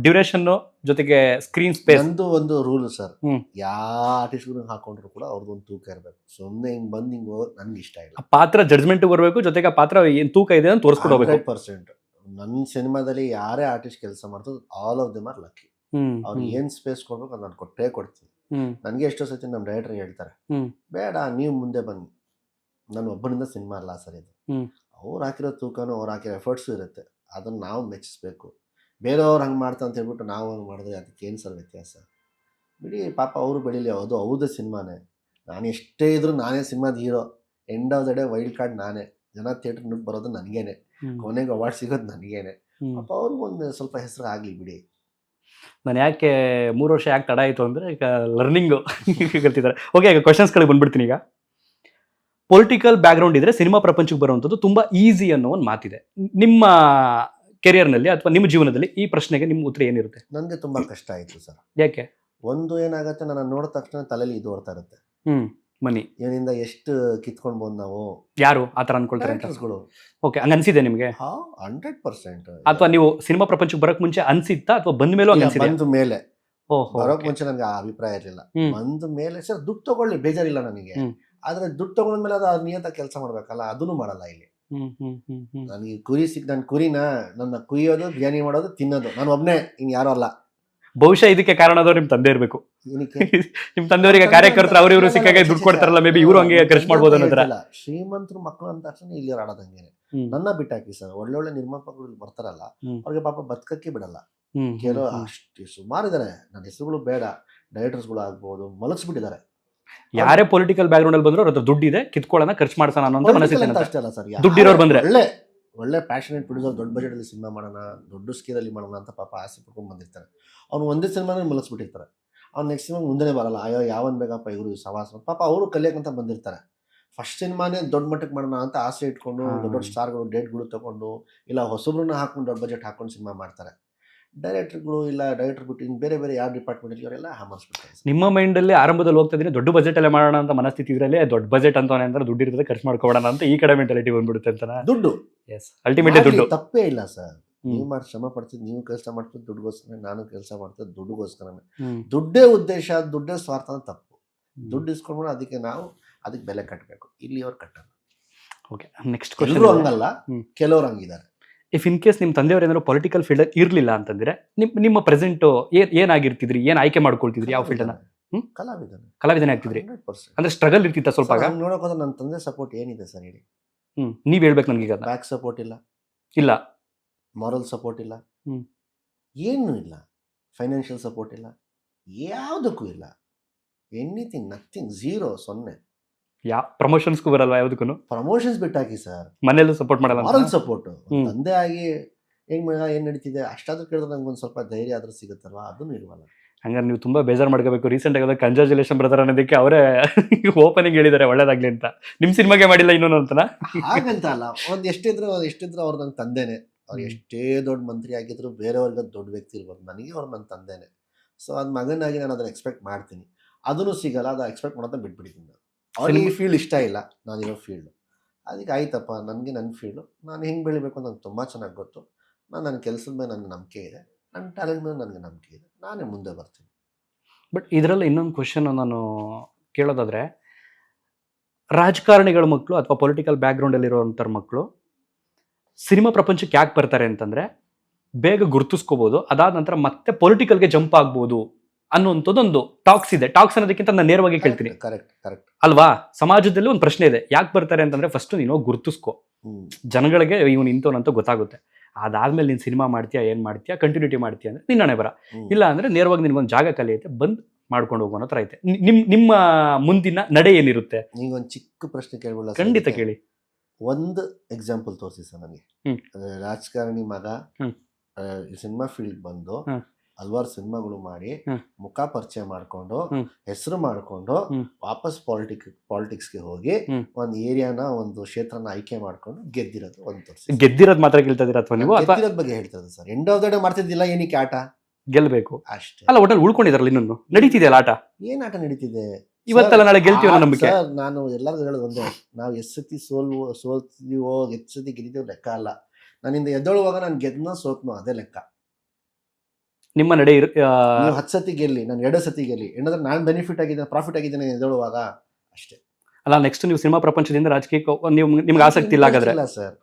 ಡ್ಯೂರೇಷನ್ ಜೊತೆಗೆ ಸ್ಕ್ರೀನ್ ಸ್ಪೇಸ್. ನಂದು ಒಂದು ರೂಲ್ ಸರ್, ಹ್ಮ್. ಯಾವ ಆರ್ಟಿಸ್ಟ್ಗಳು ಹಾಕೊಂಡ್ರು ಕೂಡ ಅವ್ರದ್ದೊಂದು ತೂಕ ಇರಬೇಕು. ಸುಮ್ಮನೆ ಹಿಂಗ್ ಬಂದ್ ಹಿಂಗ್ ಹೋಗೋದು ನನ್ಗೆ ಇಷ್ಟ ಇಲ್ಲ. ಆ ಪಾತ್ರ ಜಡ್ಜ್ಮೆಂಟ್ ಬರಬೇಕು, ಜೊತೆಗೆ ಆ ಪಾತ್ರ ಏನ್ ತೂಕ ಇದೆ ಅಂತ ತೋರಿಸ್ಕೊಂಡು ಹೋಗ್ಬೇಕು. 100%. ನನ್ನ ಸಿನಿಮಾದಲ್ಲಿ ಯಾರೇ ಆರ್ಟಿಸ್ಟ್ ಕೆಲಸ ಮಾಡ್ತದೆ, all of them are lucky. ಅವ್ರಿಗೆ ಏನ್ ಸ್ಪೇಸ್ ಕೊಡ್ಬೇಕು ಅದು ನಾನು ಕೊಟ್ಟೇ ಕೊಡ್ತೀನಿ. ನನಗೆ ಎಷ್ಟೋ ಸತಿ ನಮ್ಮ ಡೈರೆಕ್ಟರ್ ಹೇಳ್ತಾರೆ, ಬೇಡ ನೀವು ಮುಂದೆ ಬನ್ನಿ, ನಾನು ಒಬ್ಬನಿಂದ ಸಿನಿಮಾ ಅಲ್ಲ ಸರ್ ಇದು. ಅವ್ರು ಹಾಕಿರೋ ತೂಕನೂ ಅವ್ರು ಹಾಕಿರೋ ಎಫರ್ಟ್ಸು ಇರುತ್ತೆ, ಅದನ್ನು ನಾವು ಮೆಚ್ಚಿಸ್ಬೇಕು. ಬೇರೆಯವ್ರು ಹಂಗೆ ಮಾಡ್ತಾ ಅಂತ ಹೇಳ್ಬಿಟ್ಟು ನಾವು ಹಂಗೆ ಮಾಡಿದ್ರೆ ಅದಕ್ಕೇನು ಸರ್ ವ್ಯತ್ಯಾಸ? ಬಿಡಿ, ಪಾಪ ಅವರು ಬೆಳೀಲಿ. ಅದು ಹೌದು ಸಿನಿಮಾನೇ. ನಾನು ಎಷ್ಟೇ ಇದ್ರು ನಾನೇ ಸಿನಿಮಾದ hero. End of the day wild card ನಾನೇ. ಜನ ಥಿಯೇಟ್ರ್ ನುಗ್ಗಿ ಬರೋದು ನನಗೇನೆ, ಕೊನೆಗೆ ಅವಾರ್ಡ್ ಸಿಗೋದು ನನಗೇನೆ. ಪಾಪ ಅವ್ರಿಗೂ ಒಂದು ಸ್ವಲ್ಪ ಹೆಸರು ಆಗಲಿ ಬಿಡಿ. ನಾನು ಯಾಕೆ 3 ವರ್ಷ ಯಾಕೆ ತಡ ಆಯಿತು ಅಂದರೆ, ಈಗ ಲರ್ನಿಂಗು ಕಲ್ತಿದ್ದಾರೆ. ಓಕೆ, ಈಗ ಕ್ವಶನ್ಸ್ಗಳಿಗೆ ಬಂದ್ಬಿಡ್ತೀನಿ. ಈಗ ಪೊಲಿಟಿಕಲ್ ಬ್ಯಾಕ್ಗ್ರೌಂಡ್ ಇದ್ರೆ ಸಿನಿಮಾ ಪ್ರಪಂಚಕ್ಕೆ ಬರುವಂಥದ್ದು ತುಂಬ ಈಸಿ ಅನ್ನೋ ಒಂದು ಮಾತಿದೆ. ನಿಮ್ಮ ಕೆರಿಯರ್ನಲ್ಲಿ ಅಥವಾ ನಿಮ್ಮ ಜೀವನದಲ್ಲಿ ಈ ಪ್ರಶ್ನೆಗೆ ನಿಮ್ಮ ಉತ್ತರ ಏನಿರುತ್ತೆ? ನನಗೆ ತುಂಬ ಕಷ್ಟ ಆಯಿತು ಸರ್. ಯಾಕೆ? ಒಂದು ಏನಾಗುತ್ತೆ, ನಾನು ನೋಡಿದ ತಕ್ಷಣ ತಲೆಯಲ್ಲಿ ಇದು ಓಡ್ತಾ ಇರುತ್ತೆ, ಮನಿ ಇವನಿಂದ ಎಷ್ಟು ಕಿತ್ಕೊಂಡು ಬಂದು ನಾವು. ಯಾರು ಆ ಥರ ಅನ್ಕೊಳ್ತಾರೆ? ಓಕೆ, ಹಂಗೆ ಅನ್ಸಿದೆ ನಿಮಗೆ? 100%. ಅಥವಾ ನೀವು ಸಿನಿಮಾ ಪ್ರಪಂಚಕ್ಕೆ ಬರೋಕ್ಕೆ ಮುಂಚೆ ಅನ್ಸಿತ್ತಾ ಅಥವಾ ಬಂದ ಮೇಲೂ ಹಂಗೆ ಅನ್ಸಿದೆ? ಬಂದ ಮೇಲೆ. ಬರೋಕ್ ಮುಂಚೆ ನನಗೆ ಆ ಅಭಿಪ್ರಾಯ ಇರಲಿಲ್ಲ. ಬಂದ ಮೇಲೆ ಸರ್ ದುಡ್ಡು ತಗೊಳ್ಳಿ, ಬೇಜಾರಿಲ್ಲ ನನಗೆ. ಆದ್ರೆ ದುಡ್ಡು ತಗೊಂಡ್ಮೇಲೆ ಅದು ನಿಯತ್ತಾಗಿ ಕೆಲಸ ಮಾಡ್ಬೇಕಲ್ಲ, ಅದನ್ನು ಮಾಡಲ್ಲ ಇಲ್ಲಿ. ನನಗೆ ಕುರಿ ನನ್ನ ಕುರಿನ ನನ್ನ ಕುಯ್ಯೋದು, ಬಿರಿಯಾನಿ ಮಾಡೋದು, ತಿನ್ನೋದು ನಾನು ಒಬ್ಬನೇ, ಇನ್ ಯಾರು ಅಲ್ಲ. ಬಹುಶಃ ಇದಕ್ಕೆ ಕಾರಣ ಆದವ್ರು ನಿಮ್ ತಂದೆ ಇರಬೇಕು. ನಿಮ್ ತಂದೆಯವರಿಗೆ ಕಾರ್ಯಕರ್ತರು ಅವ್ರಿವ್ರು ಸಿಕ್ಕಾಗ ದುಡ್ಡು ಕೊಡ್ತಾರಲ್ಲ, ಮೇ ಬಿ ಇವರು ಹಂಗೆ ಖರ್ಚು ಮಾಡ್ಬೋದು ಅನ್ನೋದ್ರ. ಶ್ರೀಮಂತರು ಮಕ್ಕಳು ಅಂತ ತಕ್ಷಣ ಇಲ್ಲಿ ಆಡೋದಂಗೆ. ನನ್ನ ಬಿಟ್ಟಾಕಿ ಸರ್, ಒಳ್ಳೊಳ್ಳೆ ನಿರ್ಮಾಪಕರು ಬರ್ತಾರಲ್ಲ, ಅವ್ರಿಗೆ ಪಾಪ ಬದುಕಕ್ಕೆ ಬಿಡಲ್ಲ. ಕೆಲವು ಅಷ್ಟು ಸುಮಾರು ಇದ್ದಾರೆ, ನನ್ನ ಹೆಸರುಗಳು ಬೇಡ, ಡೈರೆಕ್ಟರ್ಸ್ಗಳು ಆಗ್ಬೋದು, ಮಲಗಿಸ್ಬಿಟ್ಟಿದ್ದಾರೆ. ಯಾರೇ ಪೊಲಿಟಿಕಲ್ ಬ್ಯಾಕ್ ಗ್ರೌಂಡ್ ಅಲ್ಲಿ ಬಂದ್ರು ಅವ್ರ ಹತ್ರ ದುಡ್ಡಿದೆ, ಕಿತ್ಕೊಳ್ಳೋಣ, ಖರ್ಚು ಮಾಡ್ಸೋಣ ಅನ್ನೋ ಮನಸ್ಥಿತಿ ಅಂತ ಅಷ್ಟೇ ಅಲ್ಲ ಸರ್, ದುಡ್ಡಿರೋರು ಬಂದ್ರೆ ಒಳ್ಳೆ ಪ್ಯಾಷನೇಟ್ ಪ್ರೊಡ್ಯೂಸರ್, ದೊಡ್ಡ ಬಜೆಟ್ ಅಲ್ಲಿ ಸಿನಿಮಾ ಮಾಡೋಣ, ದೊಡ್ಡ ಸ್ಕೇಲಲ್ಲಿ ಮಾಡೋಣ ಅಂತ ಪಾಪ ಆಸೆ ಪಡ್ಕೊಂಡು ಬಂದಿರ್ತಾರೆ. ಅವ್ನು ಒಂದೇ ಸಿನಿಮಾನೇ ಮಲಗಿಸ್ಬಿಟ್ಟಿರ್ತಾರೆ. ಅವ್ನು ನೆಕ್ಸ್ಟ್ ಸಿನಿಮಾ ಮುಂದೆನೇ ಬರಲ್ಲ. ಅಯ್ಯೋ ಯಾವನ್ ಬೇಕಪ್ಪ ಇವರು ಸವಾಸ, ಪಾಪ ಅವರು ಕಲಿಯಕ್ಕಂತ ಬಂದಿರ್ತಾರೆ. ಫಸ್ಟ್ ಸಿನಿಮಾನೇ ದೊಡ್ಡ ಮಟ್ಟಕ್ಕೆ ಮಾಡೋಣ ಅಂತ ಆಸೆ ಇಟ್ಕೊಂಡು ದೊಡ್ಡ ದೊಡ್ಡ ಸ್ಟಾರ್ಗಳು ಡೇಟ್ಗಳು ತಗೊಂಡು ಇಲ್ಲ ಹೊಸಬ್ರನ್ನ ಹಾಕೊಂಡು ದೊಡ್ಡ ಬಜೆಟ್ ಹಾಕೊಂಡು ಸಿನಿಮಾ ಮಾಡ್ತಾರೆ. ಡೈರೆಕ್ಟರ್ಗಳು ಇಲ್ಲ ಡೈರೆಕ್ಟರ್ ಬಿಟ್ಟು ಇನ್ನು ಬೇರೆ ಬೇರೆ ಯಾವ ಡಿಪಾರ್ಟ್ಮೆಂಟ್ ಇವರೆಲ್ಲ ಹಾಮರ್ಸ್ಬಿಡ್ತಾರೆ. ನಿಮ್ಮ ಮೈಂಡ್ ಅಲ್ಲಿ ಆರಂಭದಲ್ಲಿ ಹೋಗ್ತಾ ಇದ್ದೀನಿ ದೊಡ್ಡ ಬಜೆಟ್ ಅಲ್ಲೇ ಮಾಡೋಣ ಅಂತ ಮನಸ್ಥಿತಿ ಇದ್ರಲ್ಲಿ ದೊಡ್ಡ ಬಜೆಟ್ ಅಂತಾನೆ ಅಂದ್ರೆ ದುಡ್ಡು ಇರ್ತದೆ, ಖರ್ಚು ಮಾಡ್ಕೋಣ ಅಂತ ಈ ಕಡೆ ಮೆಂಟಾಲಿಟಿ ಬಂದ್ಬಿಡುತ್ತೆ ಅಂತ. ದುಡ್ಡು ಎಸ್, ಅಲ್ಟಿಮೇಟ್ಲಿ ದುಡ್ಡು. ತಪ್ಪೇ ಇಲ್ಲ ಸರ್, ನೀವು ಮಾಡಿ ಶ್ರಮ ಪಡ್ತಿದ್ದು, ನೀವು ಕೆಲಸ ಮಾಡ್ತಿದ್ದು ದುಡ್ಡುಗೋಸ್ಕರ, ನಾನು ಕೆಲಸ ಮಾಡ್ತಿದ್ದು ದುಡ್ಡುಗೋಸ್ಕರನೇ. ದುಡ್ಡೇ ಉದ್ದೇಶ, ದುಡ್ಡೇ ಸ್ವಾರ್ಥ ಅಂತ ತಪ್ಪು. ದುಡ್ಡು ಇಸ್ಕೊಂಡು ಅದಕ್ಕೆ ನಾವು ಅದಕ್ಕೆ ಬೆಲೆ ಕಟ್ಟಬೇಕು. ಇಲ್ಲಿ ಅವ್ರು ಕಟ್ಟಲ್ಲ. ಓಕೆ, ನೆಕ್ಸ್ಟ್ ಎಲ್ಲರೂ ಹಂಗಲ್ಲ, ಕೆಲವರು ಹಂಗಿದ್ದಾರೆ. ಇಫ್ ಇನ್ ಕೇಸ್ ನಿಮ್ಮ ತಂದೆಯವರು ಏನಾದ್ರು ಪೊಲಿಟಿಕಲ್ ಫೀಲ್ಡ್ ಇರ್ಲಿಲ್ಲ ಅಂತಂದ್ರೆ ನಿಮ್ಮ ಪ್ರೆಸೆಂಟ್ ಏನಾಗಿರ್ತಿದ್ರಿ, ಏನ್ ಆಯ್ಕೆ ಮಾಡ್ಕೊಳ್ತಿದ್ರಿ, ಯಾವ ಫೀಲ್ಡ್ ಅನ್ನ? ಕಲಾವಿದನೇ ಆಗ್ತಿದ್ರಿ. ಅಂದ್ರೆ ಸ್ಟ್ರಗಲ್ ಇರ್ತಿತ್ತ ಸ್ವಲ್ಪ? ನೋಡೋಕೆ ನನ್ನ ತಂದೆ ಸಪೋರ್ಟ್ ಏನಿದೆ ಸರ್ ಹೇಳಿ? ನೀವ್ ಹೇಳ್ಬೇಕು ನನಗೆ. ಬ್ಯಾಕ್ ಸಪೋರ್ಟ್ ಇಲ್ಲ, ಮಾರಲ್ ಸಪೋರ್ಟ್ ಇಲ್ಲ, ಏನೂ ಇಲ್ಲ, ಫೈನಾನ್ಷಿಯಲ್ ಸಪೋರ್ಟ್ ಇಲ್ಲ, ಯಾವುದಕ್ಕೂ ಇಲ್ಲ. Anything, nothing, zero, 0. ಪ್ರಮೋಷನ್ಸ್ಗೂ ಬರಲ್ವಾ? ಯಾವುದಕ್ಕೂ ಪ್ರಮೋಷನ್ಸ್ ಬಿಟ್ಟಾಕಿ ಸರ್, ಮನೆಯಲ್ಲೂ ಸಪೋರ್ಟ್ ಮಾಡಲ್ಲ. ಮಾರಲ್ ಸಪೋರ್ಟ್ ತಂದೆ ಆಗಿ ಹೆಂಗ್ ಮಗ ಏನ್ ನಡೀತಿದೆ ಅಷ್ಟಾದ್ರೂ ಕೇಳಿದ್ರೆ ನಂಗೆ ಒಂದು ಸ್ವಲ್ಪ ಧೈರ್ಯ ಆದ್ರೂ ಸಿಗುತ್ತಲ್ವಾ, ಅದನ್ನು ಇಲ್ವಲ್ಲ. ಹಂಗಾರೆ ನೀವು ತುಂಬಾ ಬೇಜಾರು ಮಾಡ್ಕೋಬೇಕು. ರೀಸೆಂಟ್ ಆಗಿ ಕಂಗ್ರಾಚುಲೇಷನ್ ಬ್ರದರ್ ಅನ್ನೋದಕ್ಕೆ ಅವರೇ ಓಪನಿಂಗ್ ಹೇಳಿದ್ದಾರೆ ಒಳ್ಳೇದಾಗ್ಲಿ ಅಂತ. ನಿಮ್ ಸಿನಿಮಾಗೆ ಮಾಡಿಲ್ಲ ಇನ್ನೊಂದು ಅಂತನಾ? ಹಾಗಂತ ಅಲ್ಲ, ಎಷ್ಟಿದ್ರು ಅವ್ರು ನನ್ನ ತಂದೆನೆ. ಅವ್ರು ಎಷ್ಟೇ ದೊಡ್ಡ ಮಂತ್ರಿ ಆಗಿದ್ರು, ಬೇರೆಯವ್ರಿಗೆ ದೊಡ್ಡ ವ್ಯಕ್ತಿ ಇರ್ಬೋದು, ನನಗೆ ಅವ್ರು ನನ್ನ ತಂದೆನೆ. ಸೊ ಅದು ಮಗನಾಗಿ ನಾನು ಅದನ್ನ ಎಕ್ಸ್ಪೆಕ್ಟ್ ಮಾಡ್ತೀನಿ. ಅದನ್ನು ಸಿಗಲ್ಲ, ಅದು ಎಕ್ಸ್ಪೆಕ್ಟ್ ಮಾಡೋದ ಬಿಟ್ಬಿಡ್ತೀನಿ. ಅವ್ರಿಗೆ ಈ ಫೀಲ್ಡ್ ಇಷ್ಟ ಇಲ್ಲ, ನಾನಿರೋ ಫೀಲ್ಡ್. ಅದಕ್ಕೆ ಆಯ್ತಪ್ಪ, ನನಗೆ ನನ್ನ ಫೀಲ್ಡು, ನಾನು ಹೆಂಗೆ ಬೆಳಿಬೇಕು ಅಂತ ನಂಗೆ ತುಂಬ ಚೆನ್ನಾಗಿ ಗೊತ್ತು. ನನ್ನ ಕೆಲಸದ ಮೇಲೆ ನನಗೆ ನಂಬಿಕೆ ಇದೆ, ನನ್ನ ಟ್ಯಾಲೆಂಟ್ ಮೇಲೆ ನನಗೆ ನಂಬಿಕೆ ಇದೆ, ನಾನೇ ಮುಂದೆ ಬರ್ತೀನಿ. ಬಟ್ ಇದರಲ್ಲಿ ಇನ್ನೊಂದು ಕ್ವಶನ್ ನಾನು ಕೇಳೋದಾದ್ರೆ, ರಾಜಕಾರಣಿಗಳ ಮಕ್ಕಳು ಅಥವಾ ಪೊಲಿಟಿಕಲ್ ಬ್ಯಾಕ್ಗ್ರೌಂಡಲ್ಲಿರುವಂಥವ್ರ ಮಕ್ಕಳು ಸಿನಿಮಾ ಪ್ರಪಂಚಕ್ಕೆ ಯಾಕೆ ಬರ್ತಾರೆ ಅಂತಂದರೆ, ಬೇಗ ಗುರುತಿಸ್ಕೋಬೋದು, ಅದಾದ ನಂತರ ಮತ್ತೆ ಪೊಲಿಟಿಕಲ್ಗೆ ಜಂಪ್ ಆಗ್ಬೋದು ಅನ್ನುವಂಥದ್ದೊಂದು ಟಾಕ್ಸ್ ಇದೆ. ಟಾಕ್ಸ್ ಅನ್ನೋದಕ್ಕಿಂತ ನಾನು ನೇರವಾಗಿ ಕೇಳ್ತೀನಿ, ಕರೆಕ್ಟ್ ಅಲ್ವಾ? ಸಮಾಜದಲ್ಲಿ ಒಂದು ಪ್ರಶ್ನೆ ಇದೆ, ಯಾಕೆ ಬರ್ತಾರೆ ಅಂತಂದ್ರೆ ಫಸ್ಟ್ ನೀನು ಗುರುತಿಸ್ಕೋ, ಜನಗಳಿಗೆ ಇವನು ಇಂಥವನಂತ ಗೊತ್ತಾಗುತ್ತೆ. ಅದಾದ್ಮೇಲೆ ನೀನು ಸಿನಿಮಾ ಮಾಡ್ತೀಯಾ, ಏನ್ ಮಾಡ್ತೀಯಾ, ಕಂಟಿನ್ಯೂಟಿ ಮಾಡ್ತೀಯ ಅಂದ್ರೆ ನಿನ್ನ ಹಣೆ ಬರ. ಇಲ್ಲ ಅಂದ್ರೆ ನೇರವಾಗಿ ನಿನ್ಗೊಂದು ಜಾಗ ಕಲಿಯುತ್ತೆ, ಬಂದ್ ಮಾಡ್ಕೊಂಡು ಹೋಗೋಣ ಹತ್ರ ಐತೆ. ನಿಮ್ಮ ಮುಂದಿನ ನಡೆ ಏನಿರುತ್ತೆ? ನೀವೊಂದು ಚಿಕ್ಕ ಪ್ರಶ್ನೆ ಕೇಳಬಹುದು. ಖಂಡಿತ ಕೇಳಿ. ಒಂದು ಎಕ್ಸಾಂಪಲ್ ತೋರಿಸಿ ಸರ್ ನನಗೆ. ರಾಜಕಾರಣಿ ಮಗ ಸಿನಿಮಾ ಫೀಲ್ಡ್ ಬಂದು ಹಲವಾರು ಸಿನಿಮಾಗಳು ಮಾಡಿ ಮುಖ ಪರಿಚಯ ಮಾಡ್ಕೊಂಡು ಹೆಸರು ಮಾಡ್ಕೊಂಡು ವಾಪಸ್ ಪಾಲಿಟಿಕ್ಸ್ಗೆ ಹೋಗಿ ಒಂದು ಏರಿಯಾನ, ಒಂದು ಕ್ಷೇತ್ರನ ಆಯ್ಕೆ ಮಾಡ್ಕೊಂಡು ಗೆದ್ದಿರೋದು ಒಂದು ತೋರಿಸಿ. ಗೆದ್ದಿರೋದು ಮಾತ್ರ ಕೇಳ್ತಾ ಇದೀರ ಅಥವಾ ನೀವು? ಗೆದ್ದಿರೋದ್ ಬಗ್ಗೆ ಹೇಳ್ತಾರೆ sir. End of the day ಮಾಡ್ತಿದ್ದಿಲ್ಲ, ಏನಕ್ಕೆ ಆಟ ಗೆಲ್ಬೇಕು ಅಷ್ಟೇ. ಅಲ್ಲ, ಒಟ್ಟಲ್ಲಿ ಉಳ್ಕೊಂಡಿದಾರಲ್ಲ, ಇನ್ನೊಂದು ನಡೀತಿದೆಯಲ್ಲ ಆಟ. ಏನ್ ಆಟ ನಡೀತಿದೆ? ಇವತ್ತೆಲ್ಲ ನಾಳೆ ಗೆಲ್ತೀವೋ ನಂಬಿಕೆ. ನಾನು ಎಲ್ಲರಿಗೂ ಹೇಳೋದು ಒಂದೇ, ನಾವು ಎಷ್ಟು ಸತಿ ಸೋಲ್ತೀವೋ ಎಷ್ಟು ಸತಿ ಗೆದ್ದಿದ್ದೀವೋ ಲೆಕ್ಕ ಅಲ್ಲ. ನಾನಿಂದ ಎದ್ದೊಳುವಾಗ ನಾನು ಗೆದ್ನೋ ಸೋತ್ನೋ ಅದೇ ಲೆಕ್ಕ. ನಿಮ್ಮ ನಡೆ ನೀವು 10 ಸತಿ ಗೆಲ್ಲಿ, ನಾನು 2 ಸತಿ ಗೆಲ್ಲಿ, ಏನಾದ್ರೆ ನಾನು ಬೆನಿಫಿಟ್ ಆಗಿದ್ದೇನೆ, ಪ್ರಾಫಿಟ್ ಆಗಿದ್ದೇನೆ ಎದ್ದೇಳುವಾಗ ಅಷ್ಟೇ. ಅಲ್ಲ, ನೆಕ್ಸ್ಟ್ ನೀವು ಸಿನಿಮಾ ಪ್ರಪಂಚದಿಂದ ರಾಜಕೀಯಕ್ಕೆ ನಿಮ್ಗೆ ಆಸಕ್ತಿ ಇಲ್ಲ ಹಾಗಾದ್ರೆ? ಇಲ್ಲ ಸರ್,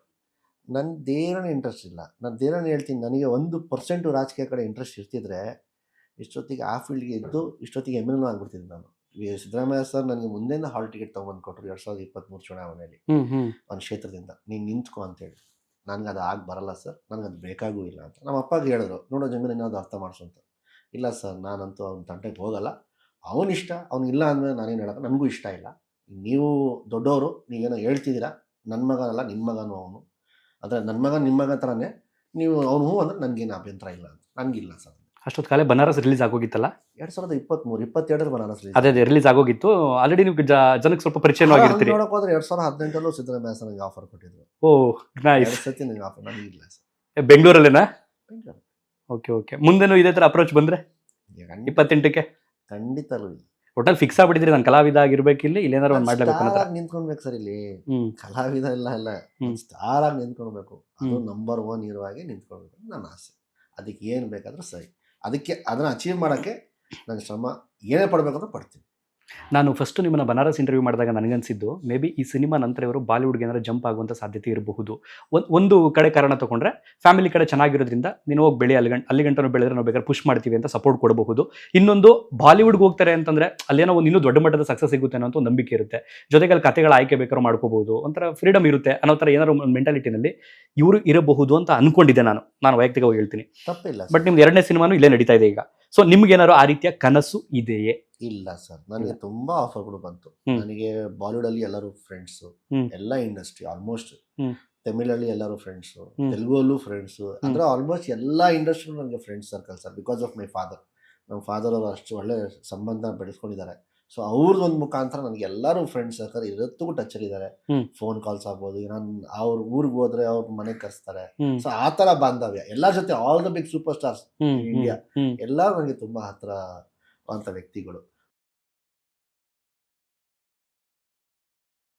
ನನ್ನ ದೇವರನ್ನ ಇಂಟ್ರೆಸ್ಟ್ ಇಲ್ಲ. ನಾನು ದೇವರನ್ನ ಹೇಳ್ತೀನಿ, ನನಗೆ 1% ರಾಜಕೀಯ ಕಡೆ ಇಂಟ್ರೆಸ್ಟ್ ಇರ್ತಿದ್ರೆ ಇಷ್ಟೊತ್ತಿಗೆ ಆ ಫೀಲ್ಡ್ಗೆ ಇದ್ದು ಇಷ್ಟೊತ್ತಿಗೆ ಎಮ್.ಎಲ್.ಎ ಆಗ್ಬಿಡ್ತಿದ್ದೆ ನಾನು. ಸಿದ್ದರಾಮಯ್ಯ ಸರ್ ನನಗೆ ಮುಂದೆಯಿಂದ ಹಾಲ್ ಟಿಕೆಟ್ ತೊಗೊಂಡು ಕೊಟ್ಟರು 2023 ಚುನಾವಣೆಯಲ್ಲಿ ಒಂದು ಕ್ಷೇತ್ರದಿಂದ, ನೀನು ನಿಂತ್ಕೊ ಅಂತೇಳಿ. ನನಗೆ ಅದು ಆಗಿ ಬರಲ್ಲ ಸರ್, ನನಗೆ ಅದು ಬೇಕಾಗೂ ಇಲ್ಲ ಅಂತ ನಮ್ಮ ಅಪ್ಪಾಗೆ ಹೇಳಿದ್ರು. ನೋಡೋ ಜಮೀನು ಏನಾದ್ರು ಅರ್ಥ ಮಾಡಿಸು ಅಂತ. ಇಲ್ಲ ಸರ್, ನಾನಂತೂ ಅವ್ನ ತಂಟೆಗೆ ಹೋಗಲ್ಲ, ಅವನಿಷ್ಟ, ಅವ್ನಿಲ್ಲ ಅಂದಮೇಲೆ ನಾನೇನು ಹೇಳೋದು, ನನಗೂ ಇಷ್ಟ ಇಲ್ಲ. ನೀವು ದೊಡ್ಡವರು, ನೀವೇನೋ ಹೇಳ್ತಿದ್ದೀರಾ, ನನ್ನ ಮಗನಲ್ಲ ನಿಮ್ಮ ಮಗನೂ ಅವನು, ಅಂದರೆ ನನ್ನ ಮಗ ನಿಮ್ಮ ಮಗ ಥರನೇ, ನೀವು ಅವನು ಹ್ಞೂ ಅಂದರೆ ನನಗೇನು ಅಭ್ಯಂತರ ಇಲ್ಲ ಅಂತ. ನನಗಿಲ್ಲ ಸರ್. ಅಷ್ಟೊತ್ತು ಕಾಲೇ ಬನಾರಸ್ ರಿಲೀಸ್ ಆಗೋಗಿತ್ತಲ್ಲ, 2023-22 ಬನಾರಸ್ ಅದೇ ರಿಲೀಸ್ ಆಗೋಗಿತ್ತು. ಆಲ್ರೆಡಿ ನೀವು ಜನಕ್ಕೆ ಸ್ವಲ್ಪ ಪರಿಚಯವಾಗಿರ್ತೀರಿ. ನೋಡೋಕೆ ಹೋದ್ರೆ 2018 ಸಿದ್ದರಾಮಯ್ಯ ಸರ್ ನನಗೆ ಆಫರ್ ಕೊಟ್ಟಿದ್ರು. ಓಹ್ ನೈಸ್. 2 ಸತಿ ನನಗೆ ಆಫರ್, ನನಗಿಲ್ಲ ಸರ್. ಬೆಂಗಳೂರಲ್ಲೇನಾ? ಓಕೆ. ಮುಂದೆನೂ ಇದೇ ಥರ ಅಪ್ರೋಚ್ ಬಂದರೆ 28ಕ್ಕೆ ಖಂಡಿತ ಒಟ್ಟಲ್ಲಿ ಫಿಕ್ಸ್ ಆಗ್ಬಿಟ್ಟಿದ್ರಿ, ನಾನು ಕಲಾವಿದ ಆಗಿರ್ಬೇಕು, ಇಲ್ಲಿ ಏನಾದ್ರು ಒಂದು ಮಾಡ್ಲೇಬೇಕು ಅಂತ. ನಿಂತ್ಕೊಳ್ಬೇಕು ಸರ್, ಇಲ್ಲಿ ಕಲಾವಿದ ಇಲ್ಲ ಸ್ಟಾರ್ ಆಗಿ ನಿಂತ್ಕೊಳ್ಬೇಕು. ಅದು ನಂಬರ್ 1 ಹೀರೋ ಆಗಿ ನಿಂತ್ಕೊಳ್ಬೇಕು ನನ್ನ ಆಸೆ. ಅದಕ್ಕೆ ಏನು ಬೇಕಾದ್ರೂ ಸರಿ, ಅದಕ್ಕೆ ಅದನ್ನ ಅಚೀವ್ ಮಾಡೋಕ್ಕೆ ನಾನು ಶ್ರಮ ಏನೇ ಪಡಬೇಕಂತ ಪಡ್ತೀನಿ. ನಾನು ಫಸ್ಟ್ ನಿಮ್ಮನ್ನ ಬನಾರಸ್ ಇಂಟರ್ವ್ಯೂ ಮಾಡಿದಾಗ ನನಗನ್ಸಿದ್ದು ಮೇ ಬಿ ಈ ಸಿನಿಮಾ ನಂತರ ಇವರು ಬಾಲಿವುಡ್ಗೆ ಏನಾದ್ರು ಜಂಪ್ ಆಗುವಂಥ ಸಾಧ್ಯತೆ ಇರಬಹುದು. ಒಂದು ಕಡೆ ಕಾರಣ ತಗೊಂಡ್ರೆ ಫ್ಯಾಮಿಲಿ ಕಡೆ ಚೆನ್ನಾಗಿರೋದ್ರಿಂದ ನೀನು ಹೋಗಿ ಬೆಳೆ ಅಲ್ಲಿ ಗಂಟನೂ ಬೆಳೆದ್ರೆ ನಾವು ಬೇಕಾದ್ರೆ ಪುಷ್ ಮಾಡ್ತೀವಿ ಅಂತ ಸಪೋರ್ಟ್ ಕೊಡಬಹುದು. ಇನ್ನೊಂದು ಬಾಲಿವುಡ್ಗೆ ಹೋಗ್ತಾರೆ ಅಂತಂದ್ರೆ ಅಲ್ಲೇನೋ ಒಂದು ಇನ್ನೂ ದೊಡ್ಡ ಮಟ್ಟದ ಸಕ್ಸಸ್ ಸಿಗುತ್ತೆ ಅನ್ನೋ ಒಂದು ನಂಬಿಕೆ ಇರುತ್ತೆ. ಜೊತೆಗೆ ಅಲ್ಲಿ ಕತೆಗಳ ಆಯ್ಕೆ ಬೇಕಾದ್ರೂ ಮಾಡ್ಕೋಬಹುದು, ಒಂಥರ ಫ್ರೀಡಮ್ ಇರುತ್ತೆ ಅನ್ನೋ ಥರ ಏನಾದ್ರು ಒಂದು ಮೆಂಟಾಲಿಟಿನಲ್ಲಿ ಇವರು ಇರಬಹುದು ಅಂತ ಅನ್ಕೊಂಡಿದ್ದೆ ನಾನು ವೈಯಕ್ತಿಕವಾಗಿ ಹೇಳ್ತೀನಿ. ತಪ್ಪಿಲ್ಲ ಬಟ್ ನಿಮ್ದು ಎರಡನೇ ಸಿನಿಮಾನು ಇಲ್ಲೇ ನಡೀತಾ ಇದೆ ಈಗ. ಸೊ ನಿಮ್ಗೇನಾದ್ರು ಆ ರೀತಿಯ ಕನಸು ಇದೆಯೇ? ಇಲ್ಲ ಸರ್, ನನಗೆ ತುಂಬಾ ಆಫರ್ಗಳು ಬಂತು. ನನಗೆ ಬಾಲಿವುಡ್ ಅಲ್ಲಿ ಎಲ್ಲರೂ ಫ್ರೆಂಡ್ಸ್, ಎಲ್ಲ ಇಂಡಸ್ಟ್ರಿ ಆಲ್ಮೋಸ್ಟ್. ತಮಿಳಲ್ಲಿ ಎಲ್ಲರೂ ಫ್ರೆಂಡ್ಸ್, ತೆಲುಗಲ್ಲೂ ಫ್ರೆಂಡ್ಸ್, ಅಂದ್ರೆ ಆಲ್ಮೋಸ್ಟ್ ಎಲ್ಲ ಇಂಡಸ್ಟ್ರಿ ನನಗೆ friends circle sir. Because of my father. ನಮ್ಮ ಫಾದರ್ ಅವರು ಅಷ್ಟು ಒಳ್ಳೆ ಸಂಬಂಧ ಬೆಳೆಸ್ಕೊಂಡಿದ್ದಾರೆ. ಸೊ ಅವ್ರದ್ದು ಒಂದು ಮುಖಾಂತರ ನನಗೆ ಎಲ್ಲರೂ ಫ್ರೆಂಡ್ಸ್ ಸರ್ಕಲ್ ಇವತ್ತಿಗೂ ಟಚ್ ಅಲ್ಲಿ ಇದ್ದಾರೆ. ಫೋನ್ ಕಾಲ್ಸ್ ಆಗ್ಬೋದು, ನಾನು ಅವ್ರ ಊರಿಗೆ ಹೋದ್ರೆ ಅವ್ರ ಮನೆಗೆ ಕರೆಸ್ತಾರೆ. ಸೊ ಆ ತರ ಬಾಂಧವ್ಯ ಎಲ್ಲರ ಜೊತೆ, all the big super stars India ಎಲ್ಲರೂ ನನಗೆ ತುಂಬಾ ಹತ್ರ ಅಂತ ವ್ಯಕ್ತಿಗಳು.